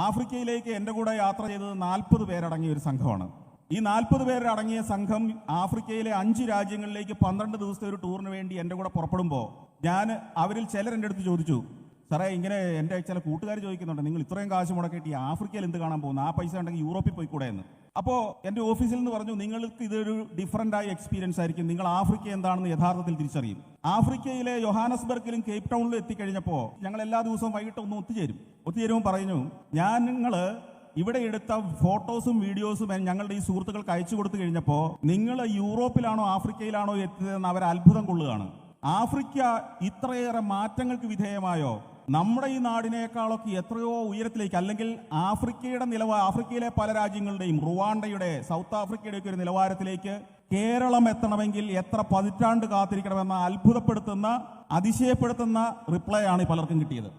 ആഫ്രിക്കയിലേക്ക് എൻ്റെ കൂടെ യാത്ര ചെയ്തത് 40 പേരടങ്ങിയ ഒരു സംഘമാണ്. ഈ 40 പേരടങ്ങിയ സംഘം ആഫ്രിക്കയിലെ 5 രാജ്യങ്ങളിലേക്ക് 12 ദിവസത്തെ ഒരു ടൂറിന് വേണ്ടി എൻ്റെ കൂടെ പുറപ്പെടുമ്പോൾ അവരിൽ ചിലർ എൻ്റെ അടുത്ത് ചോദിച്ചു, സാറേ ഇങ്ങനെ എൻ്റെ ചില കൂട്ടുകാർ ചോദിക്കുന്നുണ്ട്, നിങ്ങൾ ഇത്രയും കാശ് മുടക്കിയിട്ട് ഈ ആഫ്രിക്കയിൽ എന്ത് കാണാൻ പോകുന്നു, ആ പൈസ ഉണ്ടെങ്കിൽ യൂറോപ്പിൽ പോയിക്കൂടെ എന്ന്. അപ്പോൾ എൻ്റെ ഓഫീസിൽ നിന്ന് പറഞ്ഞു, നിങ്ങൾക്ക് ഇതൊരു ഡിഫറൻ്റ് ആയ എക്സ്പീരിയൻസ് ആയിരിക്കും, നിങ്ങൾ ആഫ്രിക്ക എന്താണെന്ന് യഥാർത്ഥത്തിൽ തിരിച്ചറിയും. ആഫ്രിക്കയിലെ യോഹാനസ്ബർഗിലും കേപ്പ് ടൗണിലും എത്തിക്കഴിഞ്ഞപ്പോൾ ഞങ്ങൾ എല്ലാ ദിവസവും വൈകിട്ട് ഒന്ന് ഒത്തുചേരുമ്പോൾ പറഞ്ഞു, നിങ്ങൾ ഇവിടെ എടുത്ത ഫോട്ടോസും വീഡിയോസും ഞങ്ങളുടെ ഈ സുഹൃത്തുക്കൾക്ക് അയച്ചു കൊടുത്തു കഴിഞ്ഞപ്പോൾ നിങ്ങൾ യൂറോപ്പിലാണോ ആഫ്രിക്കയിലാണോ എത്തിയതെന്ന് അവർ അത്ഭുതം കൊള്ളുകയാണ്. ആഫ്രിക്ക ഇത്രയേറെ മാറ്റങ്ങൾക്ക് വിധേയമായോ? നമ്മുടെ ഈ നാടിനേക്കാളൊക്കെ എത്രയോ ഉയരത്തിലേക്ക്, അല്ലെങ്കിൽ ആഫ്രിക്കയിലെ പല രാജ്യങ്ങളുടെയും, റുവാണ്ടയുടെ, സൗത്ത് ആഫ്രിക്കയുടെയൊക്കെ ഒരു നിലവാരത്തിലേക്ക് കേരളം എത്തണമെങ്കിൽ എത്ര പതിറ്റാണ്ട് കാത്തിരിക്കണമെന്ന അത്ഭുതപ്പെടുത്തുന്ന, അതിശയപ്പെടുത്തുന്ന റിപ്ലൈ ആണ് പലർക്കും കിട്ടിയത്.